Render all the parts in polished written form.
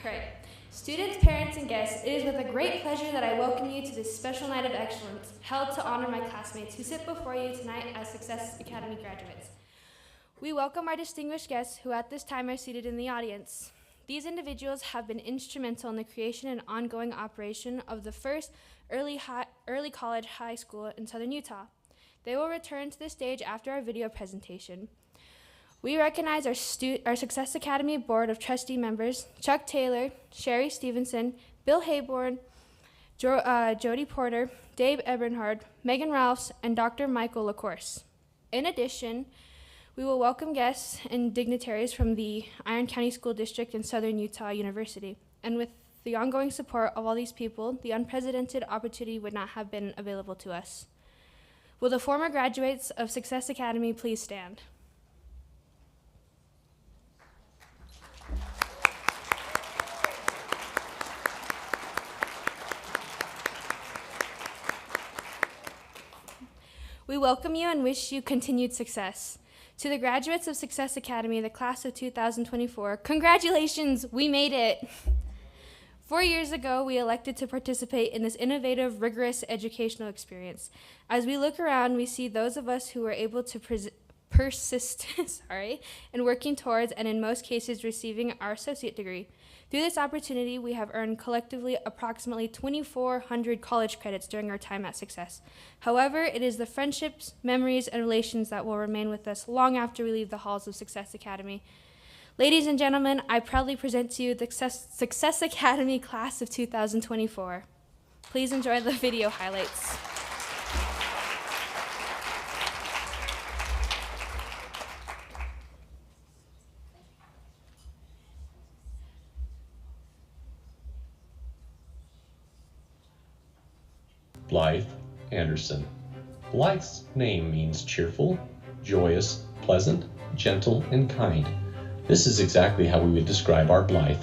Great. Students, parents, and guests, it is with a great pleasure that I welcome you to this special night of excellence held to honor my classmates who sit before you tonight as Success Academy graduates. We welcome our distinguished guests who at this time are seated in the audience. These individuals have been instrumental in the creation and ongoing operation of the first early college high school in Southern Utah. They will return to the stage after our video presentation. We recognize our Success Academy Board of Trustee members, Chuck Taylor, Sherry Stevenson, Bill Hayborn, Jody Porter, Dave Eberhard, Megan Ralphs, and Dr. Michael LaCourse. In addition, we will welcome guests and dignitaries from the Iron County School District and Southern Utah University. And with the ongoing support of all these people, the unprecedented opportunity would not have been available to us. Will the former graduates of Success Academy please stand? We welcome you and wish you continued success. To the graduates of Success Academy, the class of 2024, congratulations, we made it. 4 years ago, we elected to participate in this innovative, rigorous educational experience. As we look around, we see those of us who were able to persist in working towards and in most cases receiving our associate degree. Through this opportunity, we have earned collectively approximately 2,400 college credits during our time at Success. However, it is the friendships, memories, and relations that will remain with us long after we leave the halls of Success Academy. Ladies and gentlemen, I proudly present to you the Success Academy class of 2024. Please enjoy the video highlights. Blythe Anderson. Blythe's name means cheerful, joyous, pleasant, gentle, and kind. This is exactly how we would describe our Blythe.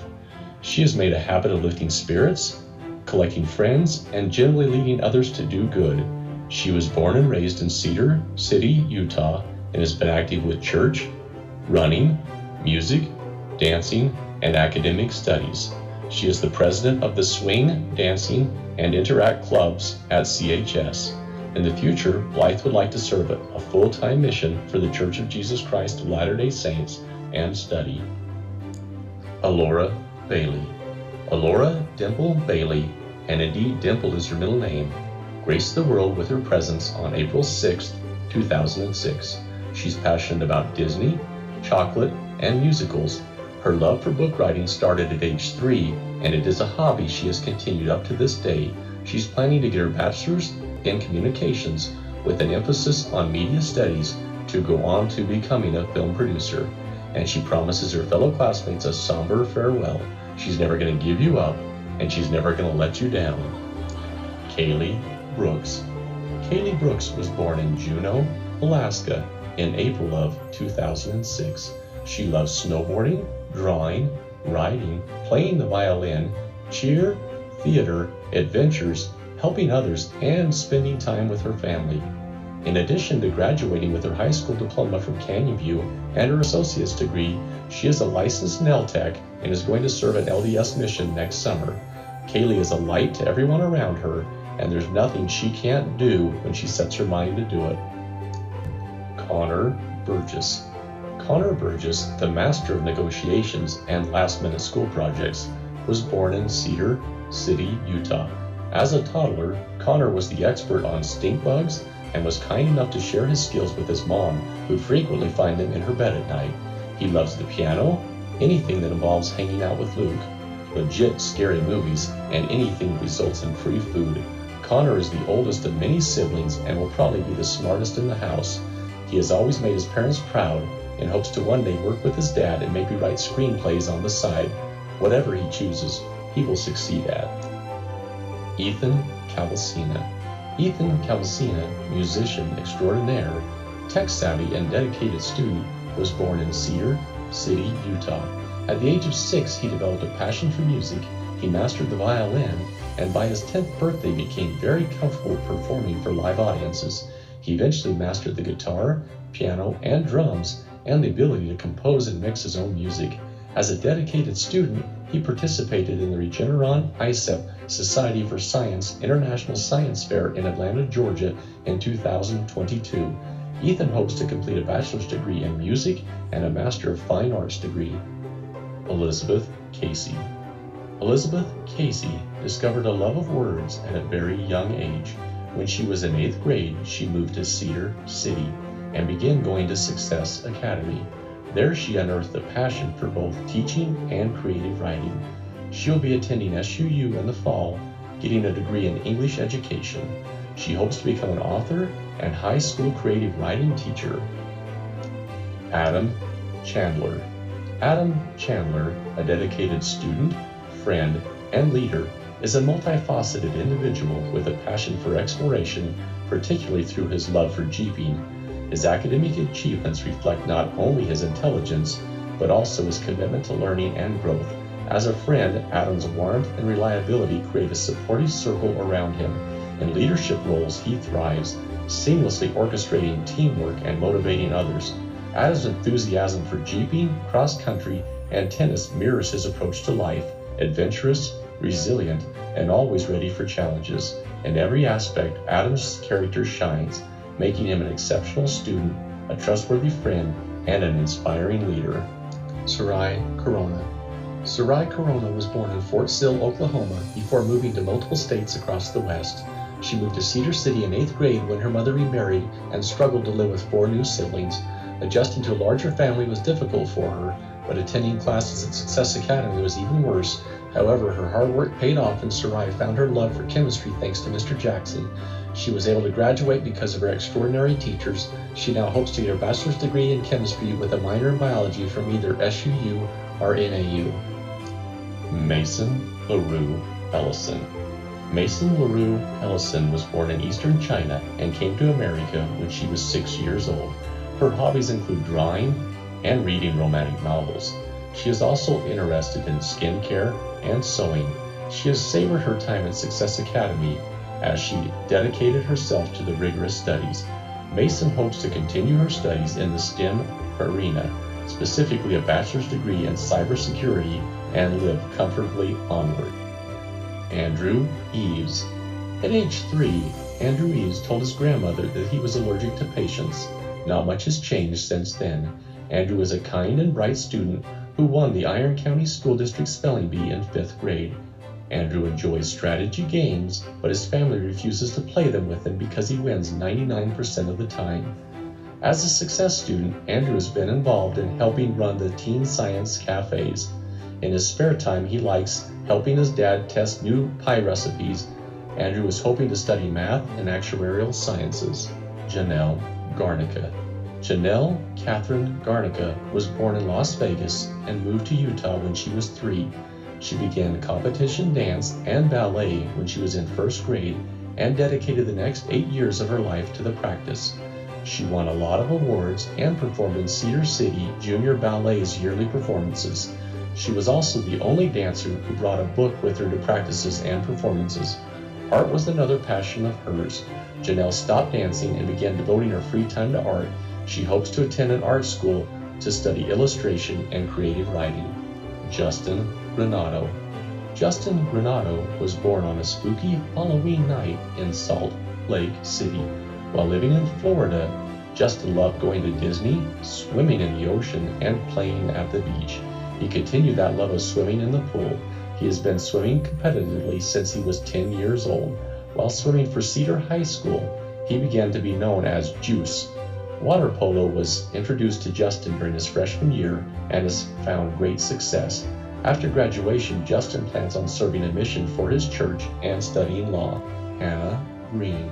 She has made a habit of lifting spirits, collecting friends, and generally leading others to do good. She was born and raised in Cedar City, Utah, and has been active with church, running, music, dancing, and academic studies. She is the president of the Swing, Dancing, and Interact clubs at CHS. In the future, Blythe would like to serve a full-time mission for the Church of Jesus Christ of Latter-day Saints and study. Alora Bailey. Alora Dimple Bailey, and indeed Dimple is her middle name, graced the world with her presence on April 6, 2006. She's passionate about Disney, chocolate, and musicals. Her love for book writing started at age 3, and it is a hobby she has continued up to this day. She's planning to get her bachelor's in communications with an emphasis on media studies to go on to becoming a film producer. And she promises her fellow classmates a somber farewell. She's never going to give you up, and she's never going to let you down. Kaylee Brooks. Kaylee Brooks was born in Juneau, Alaska in April of 2006. She loves snowboarding, drawing, writing, playing the violin, cheer, theater, adventures, helping others, and spending time with her family. In addition to graduating with her high school diploma from Canyon View and her associate's degree, she is a licensed nail tech and is going to serve an LDS mission next summer. Kaylee is a light to everyone around her, and there's nothing she can't do when she sets her mind to do it. Connor Burgess. Connor Burgess, the master of negotiations and last-minute school projects, was born in Cedar City, Utah. As a toddler, Connor was the expert on stink bugs and was kind enough to share his skills with his mom, who frequently find him in her bed at night. He loves the piano, anything that involves hanging out with Luke, legit scary movies, and anything that results in free food. Connor is the oldest of many siblings and will probably be the smartest in the house. He has always made his parents proud and hopes to one day work with his dad and maybe write screenplays on the side. Whatever he chooses, he will succeed at. Ethan Calvasina. Ethan Calvasina, musician extraordinaire, tech-savvy and dedicated student, was born in Cedar City, Utah. At the age of 6, he developed a passion for music, he mastered the violin, and by his 10th birthday became very comfortable performing for live audiences. He eventually mastered the guitar, piano, and drums, and the ability to compose and mix his own music. As a dedicated student, He participated in the Regeneron ISEP Society for Science International Science Fair in Atlanta, Georgia in 2022. Ethan hopes to complete a bachelor's degree in music and a Master of Fine Arts degree. Elizabeth Casey. Elizabeth Casey discovered a love of words at a very young age. When she was in 8th grade, she moved to Cedar City and began going to Success Academy. There she unearthed a passion for both teaching and creative writing. She'll be attending SUU in the fall, getting a degree in English education. She hopes to become an author and high school creative writing teacher. Adam Chandler. Adam Chandler, a dedicated student, friend, and leader, is a multifaceted individual with a passion for exploration, particularly through his love for jeeping. His academic achievements reflect not only his intelligence, but also his commitment to learning and growth. As a friend, Adam's warmth and reliability create a supportive circle around him. In leadership roles, he thrives, seamlessly orchestrating teamwork and motivating others. Adam's enthusiasm for jeeping, cross-country, and tennis mirrors his approach to life, adventurous, resilient, and always ready for challenges. In every aspect, Adam's character shines, making him an exceptional student, a trustworthy friend, and an inspiring leader. Sarai Corona. Sarai Corona was born in Fort Sill, Oklahoma, before moving to multiple states across the West. She moved to Cedar City in 8th grade when her mother remarried and struggled to live with 4 new siblings. Adjusting to a larger family was difficult for her, but attending classes at Success Academy was even worse. However, her hard work paid off and Sarai found her love for chemistry thanks to Mr. Jackson. She was able to graduate because of her extraordinary teachers. She now hopes to get her bachelor's degree in chemistry with a minor in biology from either SUU or NAU. Mason LaRue Ellison. Mason LaRue Ellison was born in eastern China and came to America when she was 6 years old. Her hobbies include drawing and reading romantic novels. She is also interested in skincare and sewing. She has savored her time at Success Academy as she dedicated herself to the rigorous studies. Mason hopes to continue her studies in the STEM arena, specifically a bachelor's degree in cybersecurity, and live comfortably onward. Andrew Eves. At age 3, Andrew Eves told his grandmother that he was allergic to patience. Not much has changed since then. Andrew is a kind and bright student who won the Iron County School District Spelling Bee in 5th grade. Andrew enjoys strategy games, but his family refuses to play them with him because he wins 99% of the time. As a Success student, Andrew has been involved in helping run the Teen Science Cafes. In his spare time, he likes helping his dad test new pie recipes. Andrew is hoping to study math and actuarial sciences. Janelle Garnica. Janelle Catherine Garnica was born in Las Vegas and moved to Utah when she was 3. She began competition dance and ballet when she was in 1st grade and dedicated the next 8 years of her life to the practice. She won a lot of awards and performed in Cedar City Junior Ballet's yearly performances. She was also the only dancer who brought a book with her to practices and performances. Art was another passion of hers. Janelle stopped dancing and began devoting her free time to art. She hopes to attend an art school to study illustration and creative writing. Justin Renato. Justin Renato was born on a spooky Halloween night in Salt Lake City. While living in Florida, Justin loved going to Disney, swimming in the ocean, and playing at the beach. He continued that love of swimming in the pool. He has been swimming competitively since he was 10 years old. While swimming for Cedar High School, he began to be known as Juice. Water polo was introduced to Justin during his freshman year and has found great success. After graduation, Justin plans on serving a mission for his church and studying law. Hannah Green.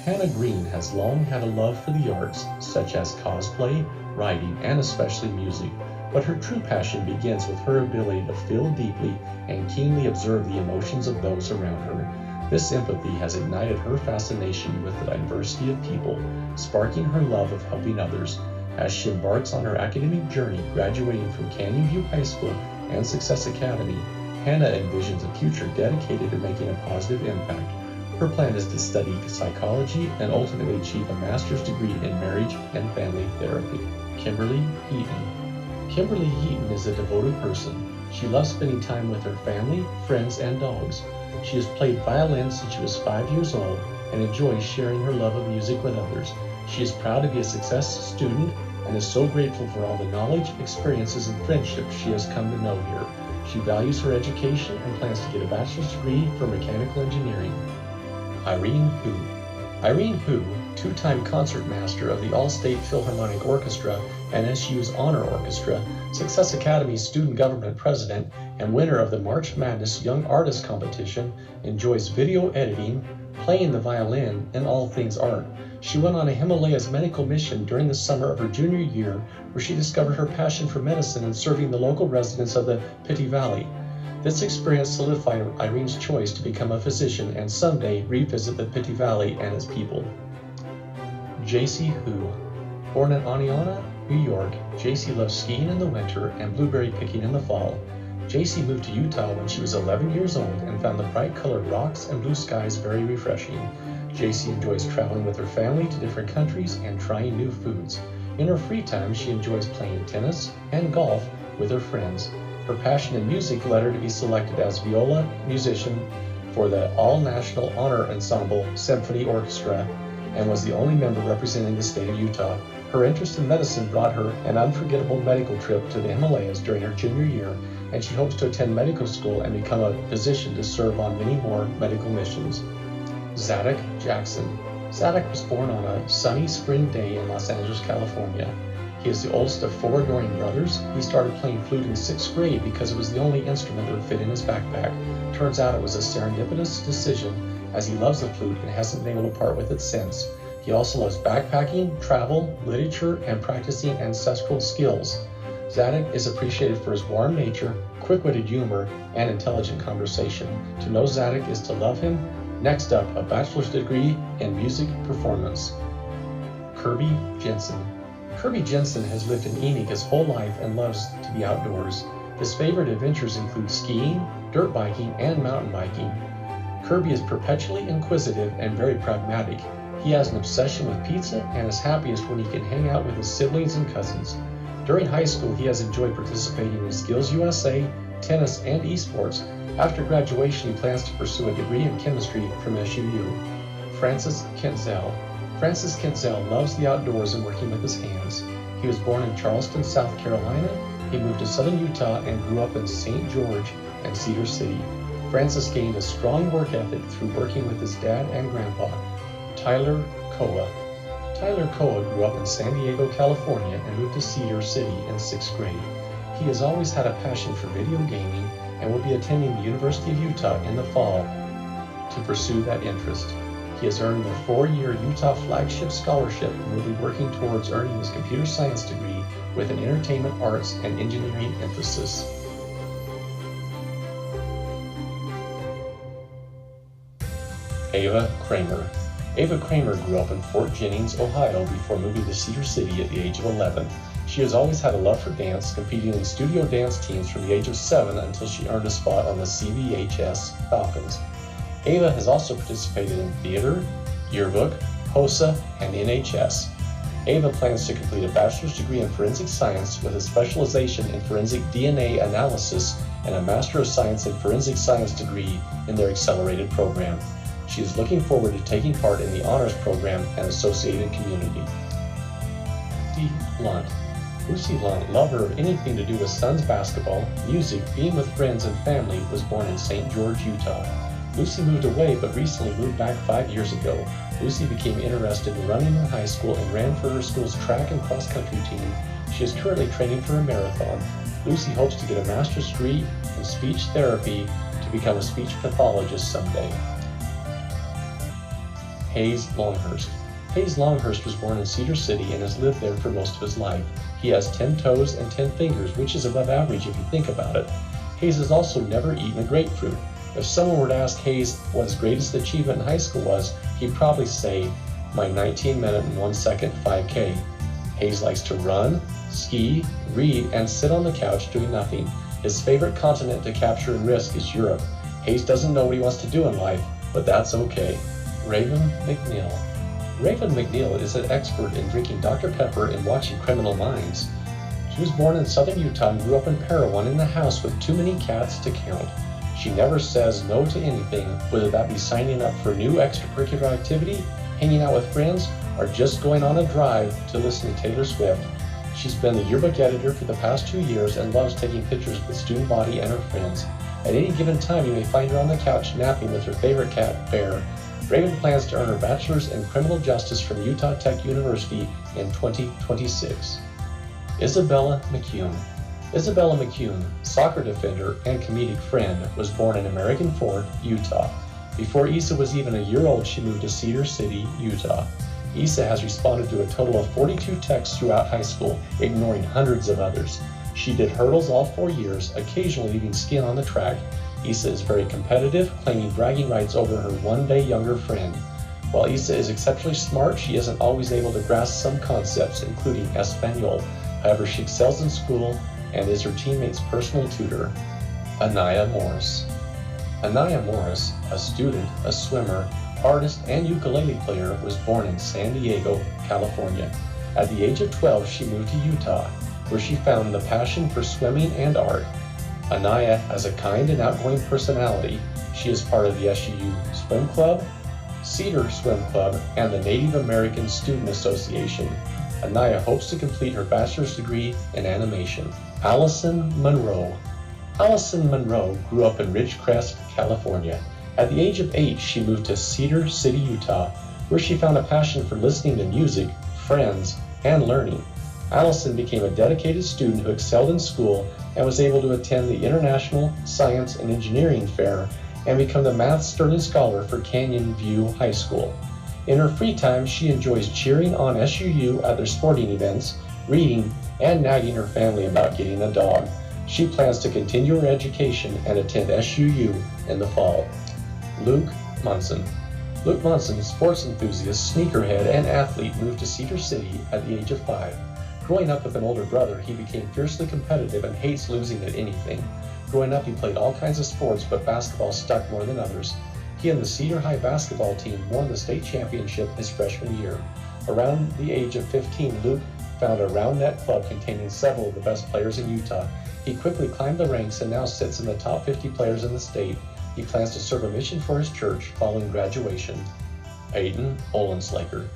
Hannah Green has long had a love for the arts, such as cosplay, writing, and especially music. But her true passion begins with her ability to feel deeply and keenly observe the emotions of those around her. This empathy has ignited her fascination with the diversity of people, sparking her love of helping others. As she embarks on her academic journey, graduating from Canyon View High School and Success Academy, Hannah envisions a future dedicated to making a positive impact. Her plan is to study psychology and ultimately achieve a master's degree in marriage and family therapy. Kimberly Heaton. Kimberly Heaton is a devoted person She loves spending time with her family, friends, and dogs. She has played violin since she was 5 years old and enjoys sharing her love of music with others. She is proud to be a successful student and is so grateful for all the knowledge, experiences, and friendships she has come to know here. She values her education and plans to get a bachelor's degree for mechanical engineering. Irene Hu. Irene Hu, two-time concertmaster of the All-State Philharmonic Orchestra and SU's Honor Orchestra, Success Academy's student government president, and winner of the March Madness Young Artist Competition, enjoys video editing, playing the violin, and all things art. She went on a Himalayas medical mission during the summer of her junior year, where she discovered her passion for medicine and serving the local residents of the Piti Valley. This experience solidified Irene's choice to become a physician and someday revisit the Piti Valley and its people. JC Hu. Born in Aniana, New York, JC loves skiing in the winter and blueberry picking in the fall. JC moved to Utah when she was 11 years old and found the bright-colored rocks and blue skies very refreshing. JC enjoys traveling with her family to different countries and trying new foods. In her free time, she enjoys playing tennis and golf with her friends. Her passion in music led her to be selected as viola musician for the All-National Honor Ensemble Symphony Orchestra and was the only member representing the state of Utah. Her interest in medicine brought her an unforgettable medical trip to the Himalayas during her junior year, and she hopes to attend medical school and become a physician to serve on many more medical missions. Zadok Jackson. Zadok was born on a sunny spring day in Los Angeles, California. He is the oldest of 4 adoring brothers. He started playing flute in 6th grade because it was the only instrument that would fit in his backpack. Turns out it was a serendipitous decision, as he loves the flute and hasn't been able to part with it since. He also loves backpacking, travel, literature, and practicing ancestral skills. Zadok is appreciated for his warm nature, quick-witted humor, and intelligent conversation. To know Zadok is to love him. Next up, a bachelor's degree in music performance. Kirby Jensen. Kirby Jensen has lived in Enid his whole life and loves to be outdoors. His favorite adventures include skiing, dirt biking, and mountain biking. Kirby is perpetually inquisitive and very pragmatic. He has an obsession with pizza and is happiest when he can hang out with his siblings and cousins. During high school, he has enjoyed participating in Skills USA, tennis, and esports. After graduation, he plans to pursue a degree in chemistry from SUU. Francis Kentzel. Francis Kentzel loves the outdoors and working with his hands. He was born in Charleston, South Carolina. He moved to southern Utah and grew up in St. George and Cedar City. Francis gained a strong work ethic through working with his dad and grandpa. Tyler Koa. Tyler Koa grew up in San Diego, California and moved to Cedar City in 6th grade. He has always had a passion for video gaming and will be attending the University of Utah in the fall to pursue that interest. He has earned the 4-year Utah Flagship Scholarship and will be working towards earning his computer science degree with an entertainment arts and engineering emphasis. Ava Kramer. Ava Kramer grew up in Fort Jennings, Ohio before moving to Cedar City at the age of 11. She has always had a love for dance, competing in studio dance teams from the age of 7 until she earned a spot on the CVHS Falcons. Ava has also participated in theater, yearbook, HOSA, and NHS. Ava plans to complete a bachelor's degree in forensic science with a specialization in forensic DNA analysis and a Master of Science in Forensic Science degree in their accelerated program. She is looking forward to taking part in the honors program and associated community. Lucy Lunt. Lucy Lunt, lover of anything to do with Suns basketball, music, being with friends and family, was born in St. George, Utah. Lucy moved away but recently moved back 5 years ago. Lucy became interested in running in high school and ran for her school's track and cross-country team. She is currently training for a marathon. Lucy hopes to get a master's degree in speech therapy to become a speech pathologist someday. Hayes Longhurst. Hayes Longhurst was born in Cedar City and has lived there for most of his life. He has 10 toes and 10 fingers, which is above average if you think about it. Hayes has also never eaten a grapefruit. If someone were to ask Hayes what his greatest achievement in high school was, he'd probably say, my 19-minute and 1-second 5K. Hayes likes to run, ski, read, and sit on the couch doing nothing. His favorite continent to capture and risk is Europe. Hayes doesn't know what he wants to do in life, but that's okay. Raven McNeil. Raven McNeil is an expert in drinking Dr. Pepper and watching Criminal Minds. She was born in southern Utah and grew up in Parowan in a house with too many cats to count. She never says no to anything, whether that be signing up for a new extracurricular activity, hanging out with friends, or just going on a drive to listen to Taylor Swift. She's been the yearbook editor for the past 2 years and loves taking pictures with student body and her friends. At any given time, you may find her on the couch napping with her favorite cat, Bear. Raven plans to earn her bachelor's in criminal justice from Utah Tech University in 2026. Isabella McCune. Isabella McCune, soccer defender and comedic friend, was born in American Ford, Utah. Before Issa was even a year old, she moved to Cedar City, Utah. Issa has responded to a total of 42 texts throughout high school, ignoring hundreds of others. She did hurdles all 4 years, occasionally leaving skin on the track. Issa is very competitive, claiming bragging rights over her 1 day younger friend. While Issa is exceptionally smart, she isn't always able to grasp some concepts, including Espanol. However, she excels in school and is her teammate's personal tutor. Anaya Morris. Anaya Morris, a student, a swimmer, artist, and ukulele player, was born in San Diego, California. At the age of 12, she moved to Utah, where she found the passion for swimming and art. Anaya has a kind and outgoing personality. She is part of the SUU Swim Club, Cedar Swim Club, and the Native American Student Association. Anaya hopes to complete her bachelor's degree in animation. Allison Monroe. Allison Monroe grew up in Ridgecrest, California. At the age of 8, she moved to Cedar City, Utah, where she found a passion for listening to music, friends, and learning. Allison became a dedicated student who excelled in school and was able to attend the International Science and Engineering Fair and become the Math Sterling Scholar for Canyon View High School. In her free time, she enjoys cheering on SUU at their sporting events, reading, and nagging her family about getting a dog. She plans to continue her education and attend SUU in the fall. Luke Munson. Luke Munson, sports enthusiast, sneakerhead, and athlete, moved to Cedar City at the age of 5. Growing up with an older brother, he became fiercely competitive and hates losing at anything. Growing up, he played all kinds of sports, but basketball stuck more than others. He and the Cedar High basketball team won the state championship his freshman year. Around the age of 15, Luke found a round net club containing several of the best players in Utah. He quickly climbed the ranks and now sits in the top 50 players in the state. He plans to serve a mission for his church following graduation. Peyton Olenslager.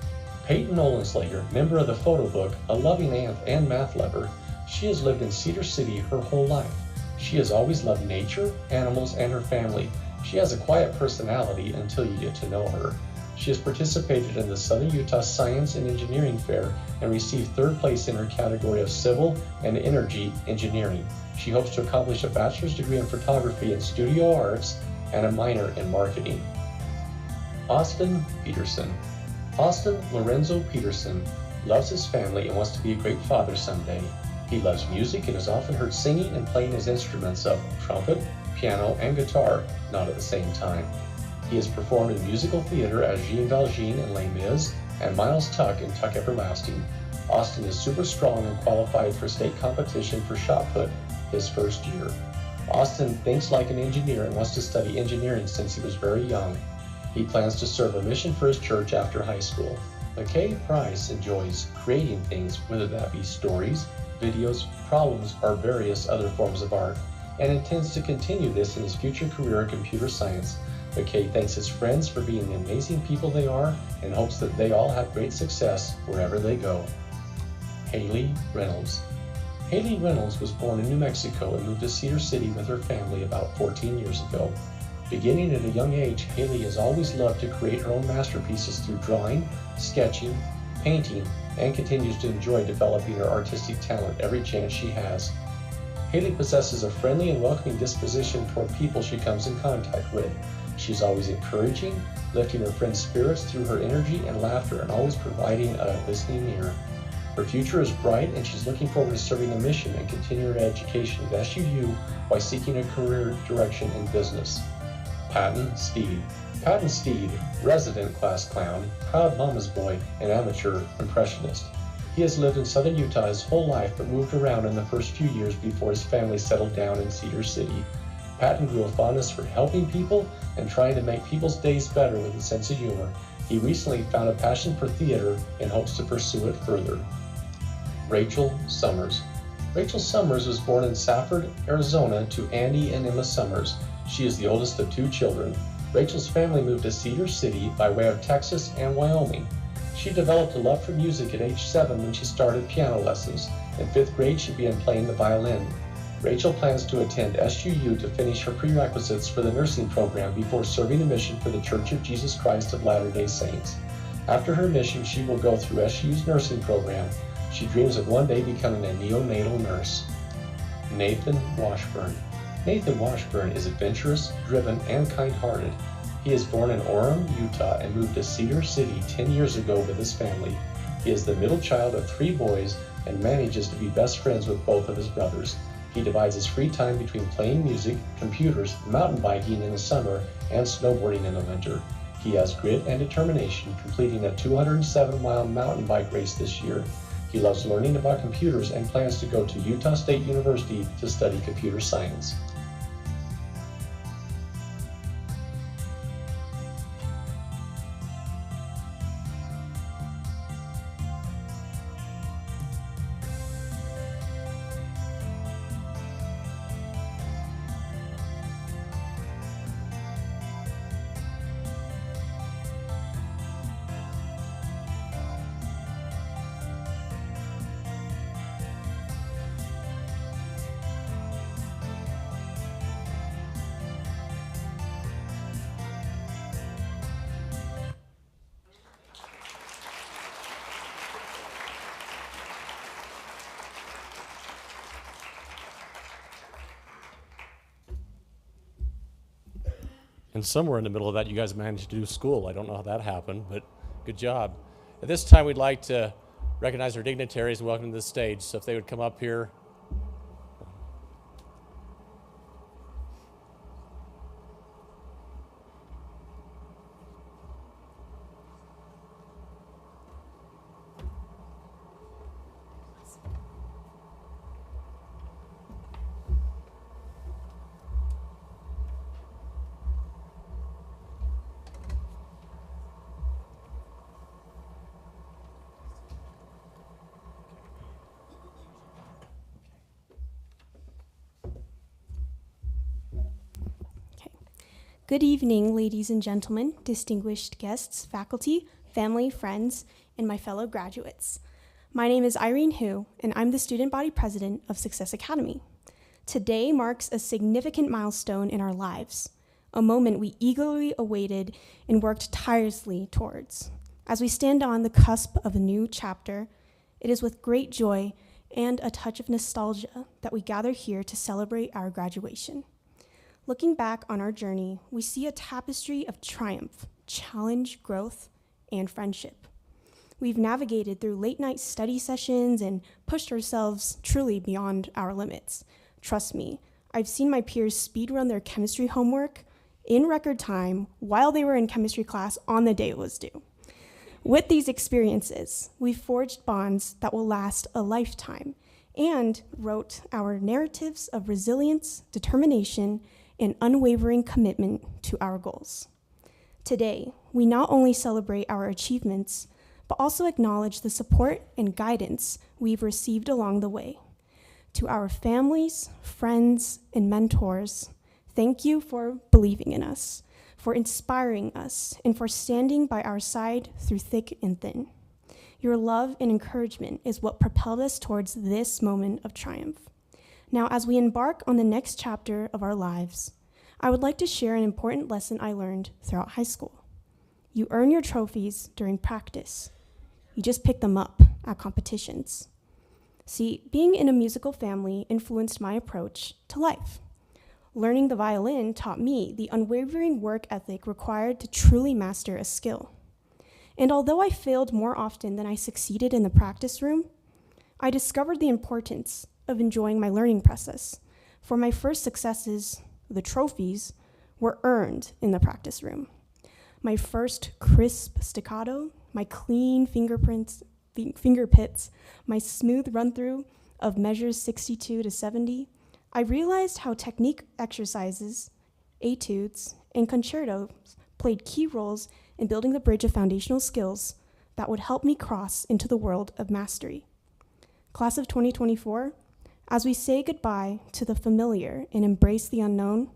Peyton Olenslager, member of the photo book, a loving aunt and math lover. She has lived in Cedar City her whole life. She has always loved nature, animals, and her family. She has a quiet personality until you get to know her. She has participated in the Southern Utah Science and Engineering Fair and received 3rd place in her category of Civil and Energy Engineering. She hopes to accomplish a bachelor's degree in photography and studio arts and a minor in marketing. Austin Peterson. Austin Lorenzo Peterson loves his family and wants to be a great father someday. He loves music and is often heard singing and playing his instruments of trumpet, piano, and guitar, not at the same time. He has performed in musical theater as Jean Valjean in Les Mis and Miles Tuck in Tuck Everlasting. Austin is super strong and qualified for state competition for shot put his first year. Austin thinks like an engineer and wants to study engineering since he was very young. He plans to serve a mission for his church after high school. McKay Price enjoys creating things, whether that be stories, videos, problems, or various other forms of art, and intends to continue this in his future career in computer science. McKay thanks his friends for being the amazing people they are and hopes that they all have great success wherever they go. Haley Reynolds. Haley Reynolds was born in New Mexico and moved to Cedar City with her family about 14 years ago. Beginning at a young age, Haley has always loved to create her own masterpieces through drawing, sketching, painting, and continues to enjoy developing her artistic talent every chance she has. Haley possesses a friendly and welcoming disposition toward people she comes in contact with. She's always encouraging, lifting her friends' spirits through her energy and laughter, and always providing a listening ear. Her future is bright, and she's looking forward to serving the mission and continuing her education at SUU while seeking a career direction in business. Patton Steed. Patton Steed, resident class clown, proud mama's boy, and amateur impressionist. He has lived in southern Utah his whole life, but moved around in the first few years before his family settled down in Cedar City. Patton grew a fondness for helping people and trying to make people's days better with a sense of humor. He recently found a passion for theater and hopes to pursue it further. Rachel Summers. Rachel Summers was born in Safford, Arizona to Andy and Emma Summers. She is the oldest of 2 children. Rachel's family moved to Cedar City by way of Texas and Wyoming. She developed a love for music at age 7 when she started piano lessons. In 5th grade, she began playing the violin. Rachel plans to attend SUU to finish her prerequisites for the nursing program before serving a mission for the Church of Jesus Christ of Latter-day Saints. After her mission, she will go through SUU's nursing program. She dreams of one day becoming a neonatal nurse. Nathan Washburn. Nathan Washburn is adventurous, driven, and kind-hearted. He is born in Orem, Utah, and moved to Cedar City 10 years ago with his family. He is the middle child of 3 boys and manages to be best friends with both of his brothers. He divides his free time between playing music, computers, mountain biking in the summer, and snowboarding in the winter. He has grit and determination, completing a 207-mile mountain bike race this year. He loves learning about computers and plans to go to Utah State University to study computer science. And somewhere in the middle of that, you guys managed to do school. I don't know how that happened, but good job. At this time, we'd like to recognize our dignitaries and welcome them to the stage. So if they would come up here. Good evening, ladies and gentlemen, distinguished guests, faculty, family, friends, and my fellow graduates. My name is Irene Hu, and I'm the student body president of Success Academy. Today marks a significant milestone in our lives, a moment we eagerly awaited and worked tirelessly towards. As we stand on the cusp of a new chapter, it is with great joy and a touch of nostalgia that we gather here to celebrate our graduation. Looking back on our journey, we see a tapestry of triumph, challenge, growth, and friendship. We've navigated through late-night study sessions and pushed ourselves truly beyond our limits. Trust me, I've seen my peers speedrun their chemistry homework in record time while they were in chemistry class on the day it was due. With these experiences, we've forged bonds that will last a lifetime and wrote our narratives of resilience, determination, and unwavering commitment to our goals. Today, we not only celebrate our achievements, but also acknowledge the support and guidance we've received along the way. To our families, friends, and mentors, thank you for believing in us, for inspiring us, and for standing by our side through thick and thin. Your love and encouragement is what propelled us towards this moment of triumph. Now, as we embark on the next chapter of our lives, I would like to share an important lesson I learned throughout high school. You earn your trophies during practice. You just pick them up at competitions. See, being in a musical family influenced my approach to life. Learning the violin taught me the unwavering work ethic required to truly master a skill. And although I failed more often than I succeeded in the practice room, I discovered the importance of enjoying my learning process, for my first successes, the trophies, were earned in the practice room. My first crisp staccato, my clean finger pits, my smooth run-through of measures 62 to 70, I realized how technique exercises, etudes, and concertos played key roles in building the bridge of foundational skills that would help me cross into the world of mastery. Class of 2024, As we say goodbye to the familiar and embrace the unknown,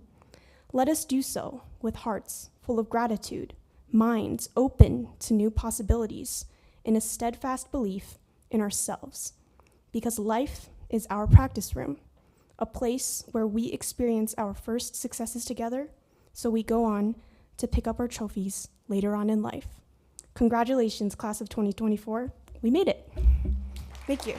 let us do so with hearts full of gratitude, minds open to new possibilities, and a steadfast belief in ourselves. Because life is our practice room, a place where we experience our first successes together, so we go on to pick up our trophies later on in life. Congratulations, class of 2024. We made it. Thank you.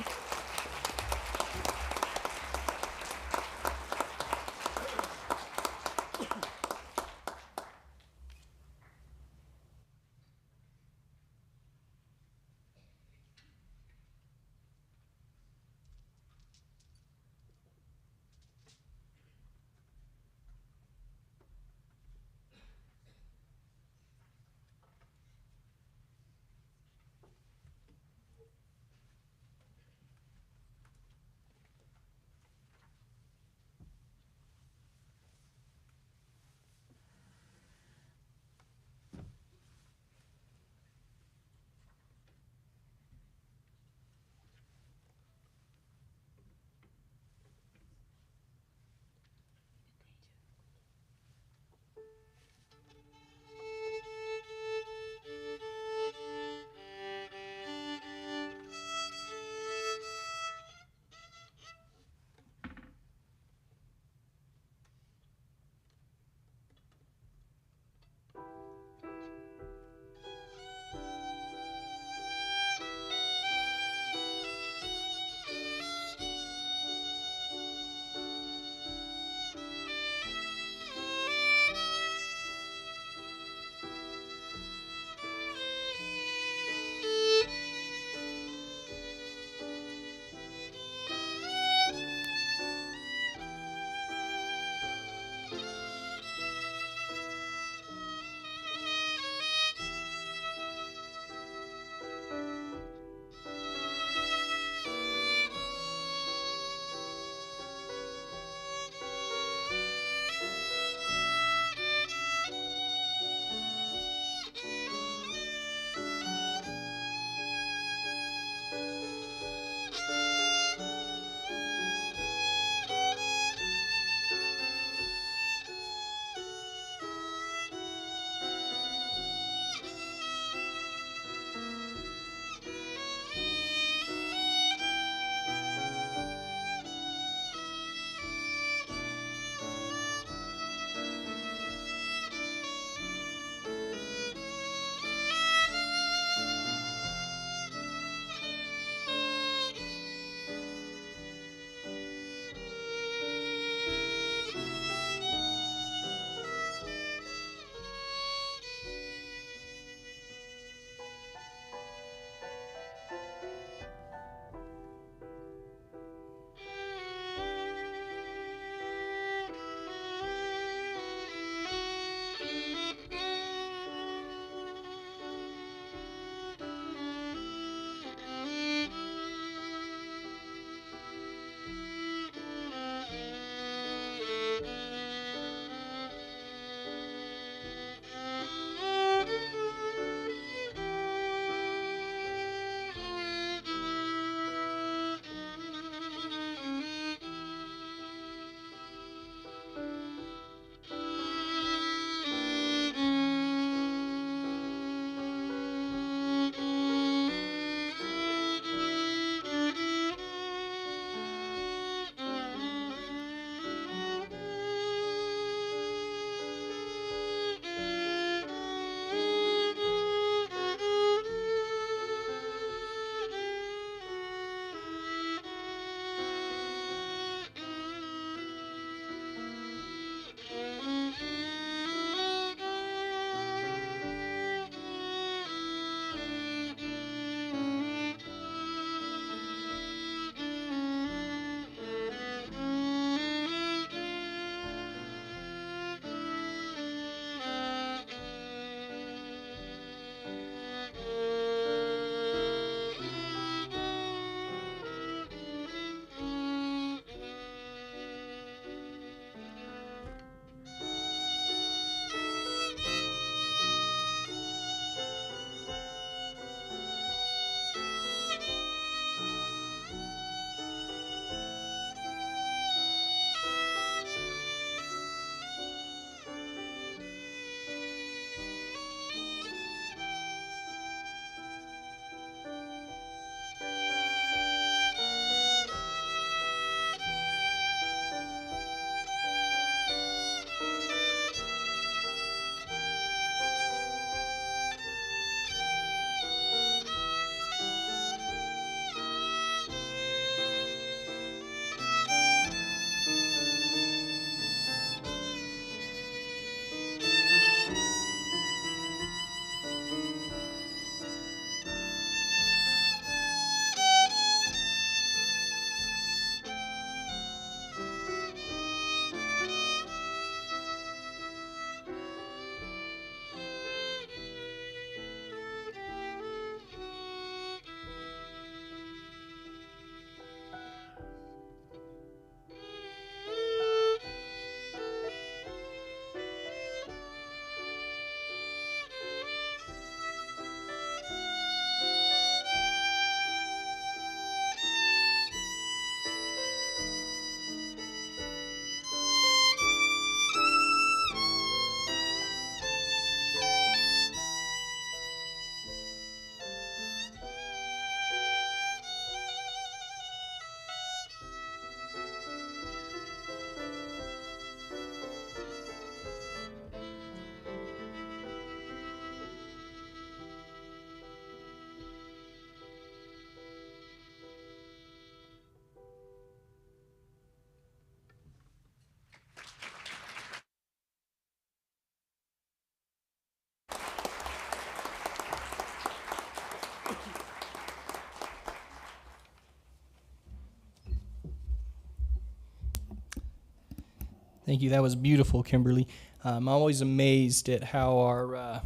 Thank you. That was beautiful, Kimberly. I'm always amazed at how our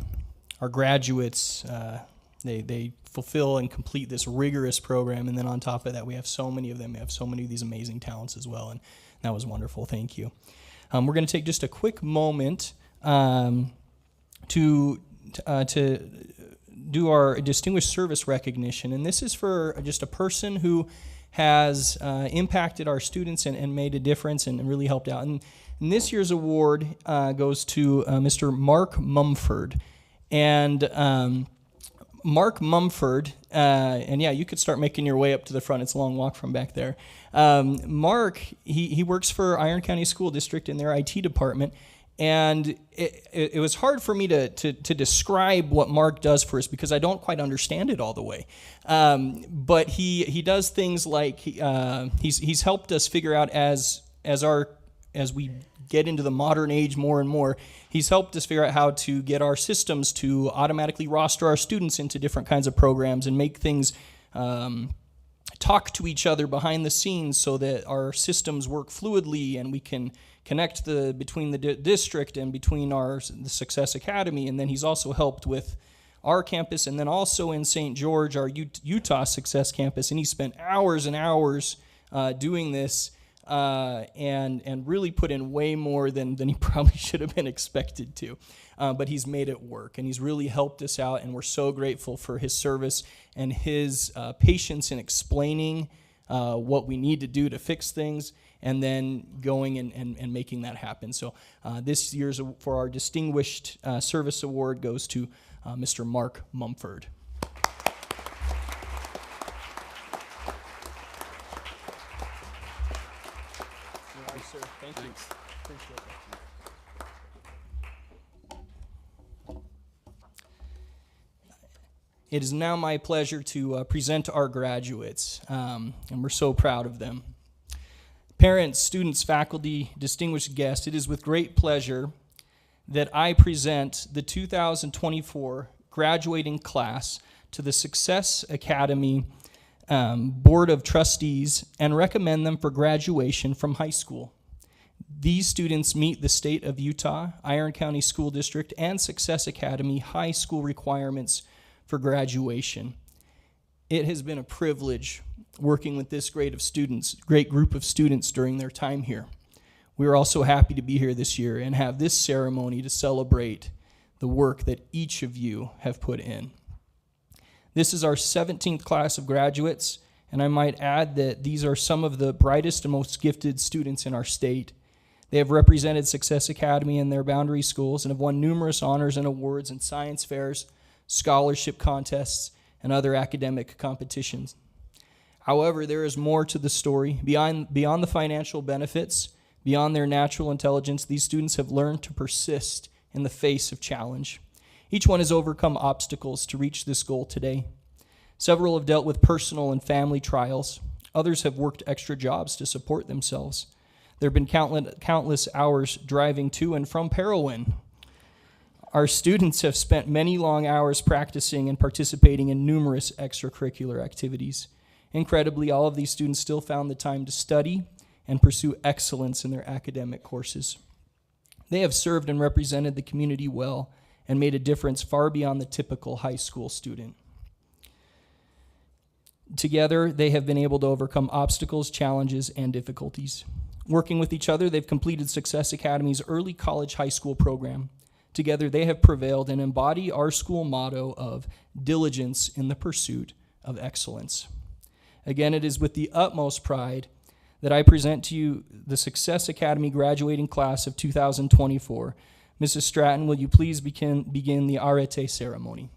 graduates they fulfill and complete this rigorous program, and then on top of that, we have so many of them. We have so many of these amazing talents as well, and that was wonderful. Thank you. We're going to take just a quick moment to do our distinguished service recognition, and this is for just a person who has impacted our students and made a difference and really helped out. And this year's award goes to Mr. Mark Mumford. And Mark Mumford, and yeah, you could start making your way up to the front. It's a long walk from back there. Mark, he works for Iron County School District in their IT department. And it was hard for me to describe what Mark does for us because I don't quite understand it all the way. But he does things like he's helped us figure out as we get into the modern age more and more, he's helped us figure out how to get our systems to automatically roster our students into different kinds of programs and make things talk to each other behind the scenes so that our systems work fluidly and we can connect between the district and between the Success Academy. And then he's also helped with our campus and then also in St. George, our Utah Success Campus. And he spent hours and hours doing this and really put in way more than he probably should have been expected to. But he's made it work, and he's really helped us out, and we're so grateful for his service and his patience in explaining what we need to do to fix things, and then going and making that happen. So this year's, for our Distinguished Service Award, goes to Mr. Mark Mumford. Sir. Thank you. Appreciate it. It is now my pleasure to present our graduates, and we're so proud of them. Parents, students, faculty, distinguished guests, it is with great pleasure that I present the 2024 graduating class to the Success Academy Board of Trustees and recommend them for graduation from high school. These students meet the state of Utah, Iron County School District, and Success Academy high school requirements for graduation. It has been a privilege working with this great group of students during their time here. We are also happy to be here this year and have this ceremony to celebrate the work that each of you have put in. This is our 17th class of graduates, and I might add that these are some of the brightest and most gifted students in our state. They have represented Success Academy in their boundary schools and have won numerous honors and awards in science fairs, scholarship contests, and other academic competitions. However, there is more to the story. Beyond the financial benefits, beyond their natural intelligence, these students have learned to persist in the face of challenge. Each one has overcome obstacles to reach this goal today. Several have dealt with personal and family trials. Others have worked extra jobs to support themselves. There have been countless hours driving to and from Parowan. Our students have spent many long hours practicing and participating in numerous extracurricular activities. Incredibly, all of these students still found the time to study and pursue excellence in their academic courses. They have served and represented the community well and made a difference far beyond the typical high school student. Together, they have been able to overcome obstacles, challenges, and difficulties. Working with each other, they've completed Success Academy's early college high school program. Together, they have prevailed and embody our school motto of diligence in the pursuit of excellence. Again, it is with the utmost pride that I present to you the Success Academy graduating class of 2024. Mrs. Stratton, will you please begin the arete ceremony?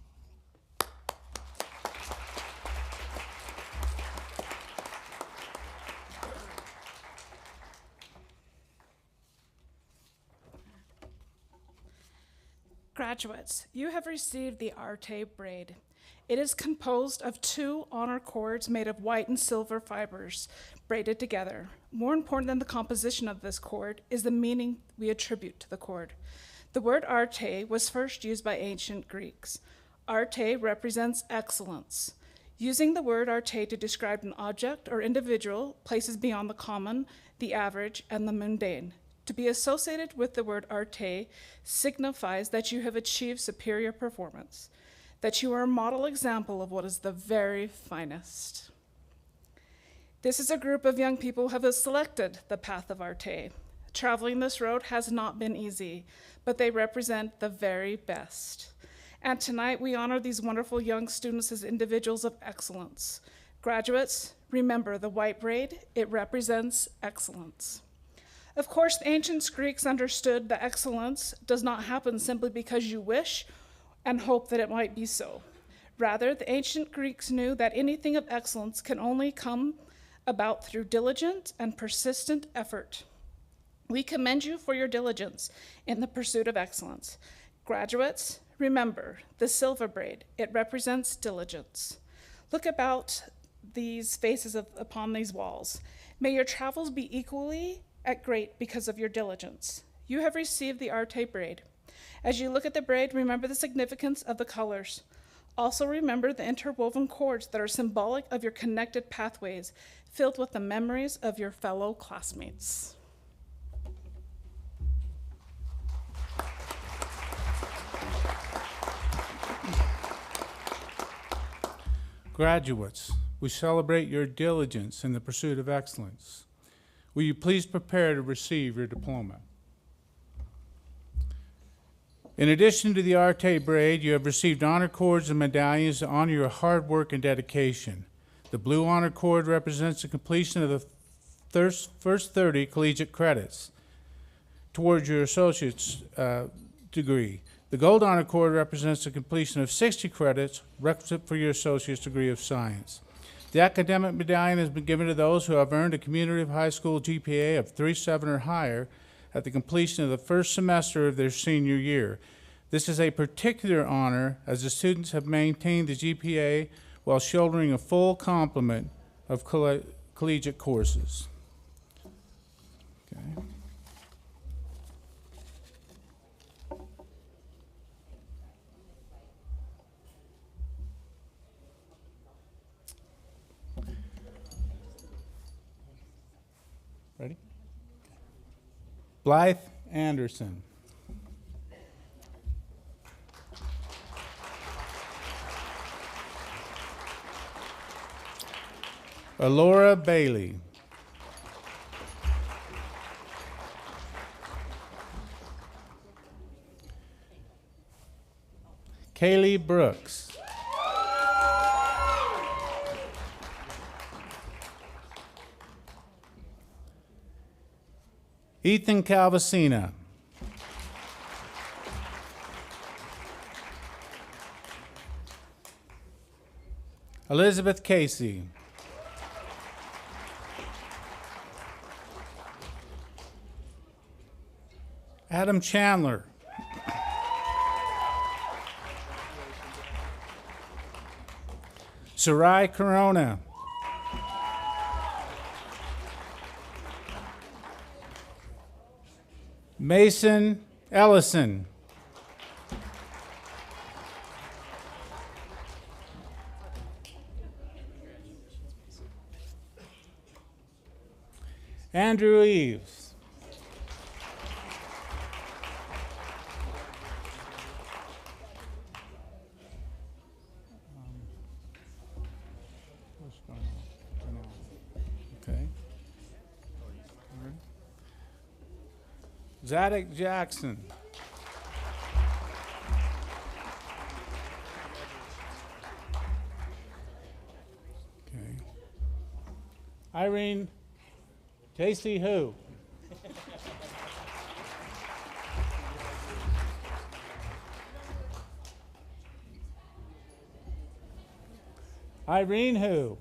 Graduates, you have received the Arte braid. It is composed of 2 honor cords made of white and silver fibers braided together. More important than the composition of this cord is the meaning we attribute to the cord. The word arte was first used by ancient Greeks. Arte represents excellence. Using the word arte to describe an object or individual places beyond the common, the average, and the mundane. To be associated with the word arte signifies that you have achieved superior performance, that you are a model example of what is the very finest. This is a group of young people who have selected the path of arte. Traveling this road has not been easy, but they represent the very best. And tonight we honor these wonderful young students as individuals of excellence. Graduates, remember the white braid, it represents excellence. Of course, the ancient Greeks understood that excellence does not happen simply because you wish and hope that it might be so. Rather, the ancient Greeks knew that anything of excellence can only come about through diligent and persistent effort. We commend you for your diligence in the pursuit of excellence. Graduates, remember the silver braid, it represents diligence. Look about these faces upon these walls. May your travels be equally great because of your diligence. You have received the arte braid. As you look at the braid, remember the significance of the colors. Also remember the interwoven cords that are symbolic of your connected pathways, filled with the memories of your fellow classmates. Graduates, we celebrate your diligence in the pursuit of excellence. Will you please prepare to receive your diploma? In addition to the arte braid, you have received honor cords and medallions to honor your hard work and dedication. The blue honor cord represents the completion of the first 30 collegiate credits towards your associate's degree. The gold honor cord represents the completion of 60 credits requisite for your associate's degree of science. The academic medallion has been given to those who have earned a cumulative high school GPA of 3.7 or higher at the completion of the first semester of their senior year. This is a particular honor as the students have maintained the GPA while shouldering a full complement of collegiate courses. Okay. Ready? Blythe Anderson. Alora Bailey. Kaylee Brooks. Ethan Calvasina. Elizabeth Casey. Adam Chandler. Sarai Corona. Mason Ellison. Andrew Eves. Okay. Zadok Jackson. Okay. Irene Casey Who. Irene Who.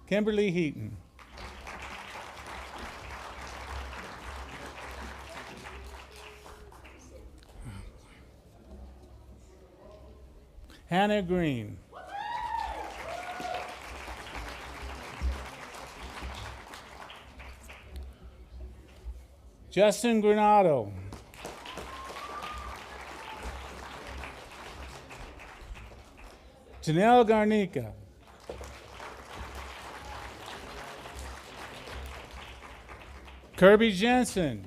Kimberly Heaton. Hannah Green. Justin Granado. Janelle Garnica. Kirby Jensen.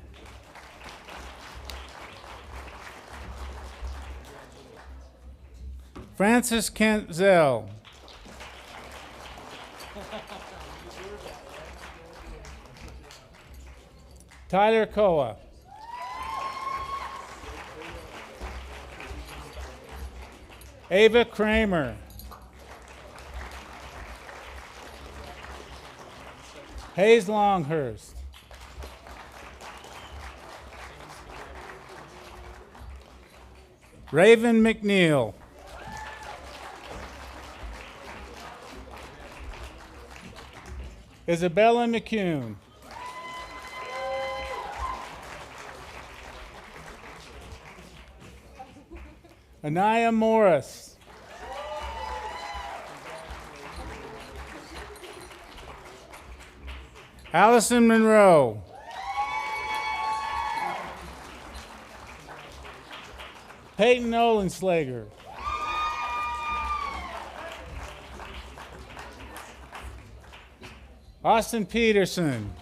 Francis Kentzell. Tyler Koa. Ava Kramer. Hayes Longhurst. Raven McNeil. Isabella McCune. Anaya Morris. Allison Monroe. Peyton Olenslager. Austin Peterson.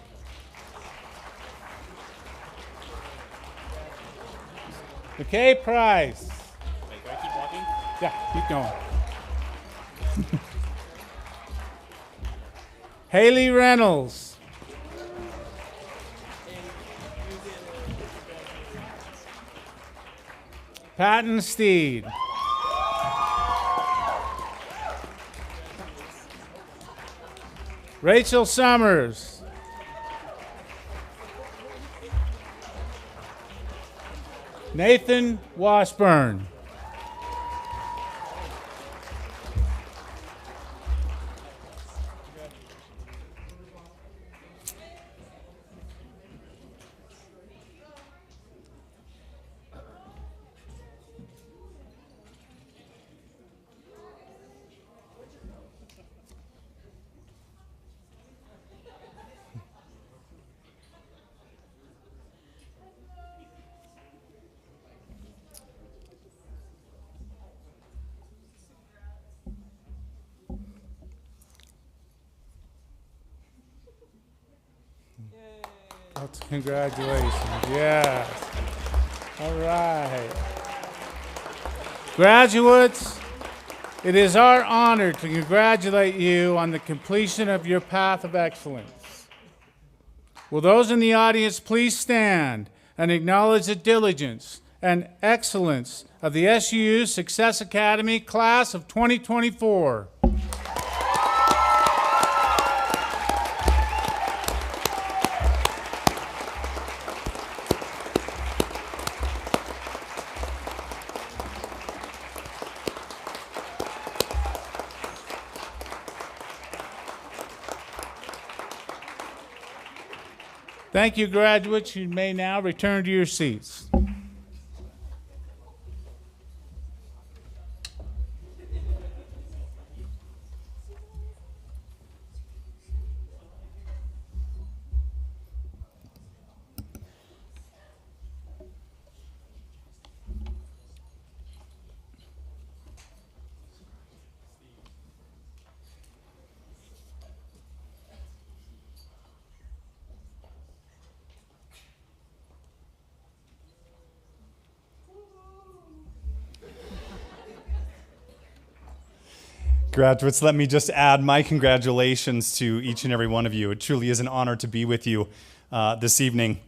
McKay Price. Wait, do I keep walking? Yeah, keep going. Haley Reynolds. Patton Steed. Rachel Summers. Nathan Washburn. Congratulations. Yes. All right. Graduates, it is our honor to congratulate you on the completion of your path of excellence. Will those in the audience please stand and acknowledge the diligence and excellence of the SUU Success Academy class of 2024. Thank you, graduates. You may now return to your seats. Graduates, let me just add my congratulations to each and every one of you. It truly is an honor to be with you this evening.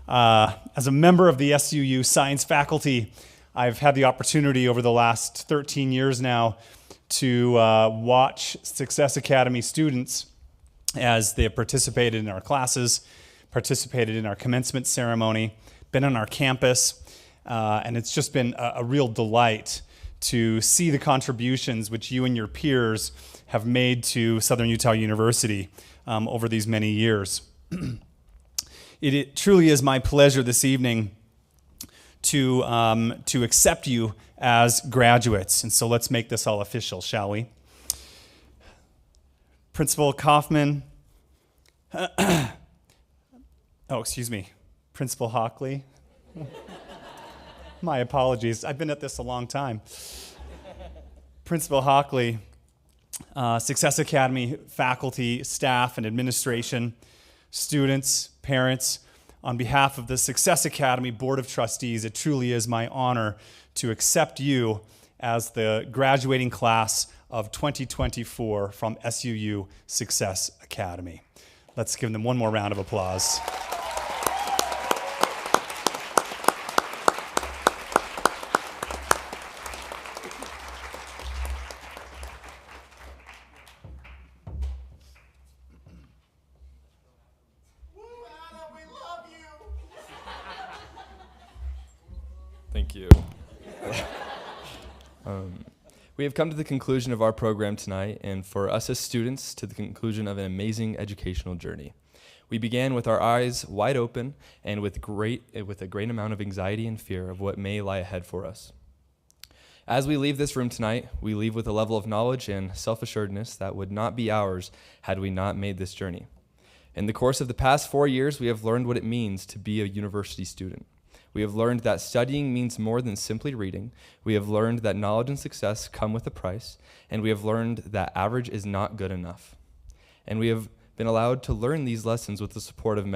As a member of the SUU science faculty, I've had the opportunity over the last 13 years now to watch Success Academy students as they have participated in our classes, participated in our commencement ceremony, been on our campus, and it's just been a real delight to see the contributions which you and your peers have made to Southern Utah University over these many years. It truly is my pleasure this evening to accept you as graduates. And so let's make this all official, shall we? Principal Kaufman, Principal Hockley. My apologies. I've been at this a long time. Principal Hockley, Success Academy faculty, staff, and administration, students, parents, on behalf of the Success Academy Board of Trustees, it truly is my honor to accept you as the graduating class of 2024 from SUU Success Academy. Let's give them one more round of applause. Thank you. We have come to the conclusion of our program tonight, and for us as students, to the conclusion of an amazing educational journey. We began with our eyes wide open and with a great amount of anxiety and fear of what may lie ahead for us. As we leave this room tonight, we leave with a level of knowledge and self-assuredness that would not be ours had we not made this journey. In the course of the past 4 years, we have learned what it means to be a university student. We have learned that studying means more than simply reading. We have learned that knowledge and success come with a price, and we have learned that average is not good enough. And we have been allowed to learn these lessons with the support and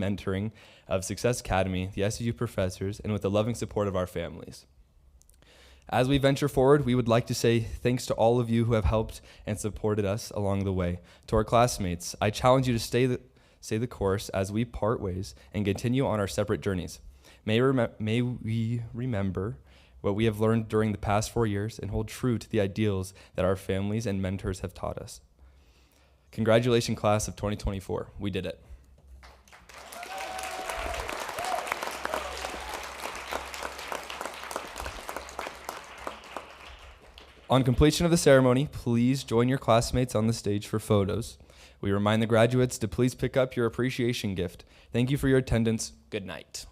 mentoring of Success Academy, the SUU professors, and with the loving support of our families. As we venture forward, we would like to say thanks to all of you who have helped and supported us along the way. To our classmates, I challenge you to stay the course as we part ways and continue on our separate journeys. May we remember what we have learned during the past 4 years and hold true to the ideals that our families and mentors have taught us. Congratulations, class of 2024. We did it. On completion of the ceremony, please join your classmates on the stage for photos. We remind the graduates to please pick up your appreciation gift. Thank you for your attendance. Good night.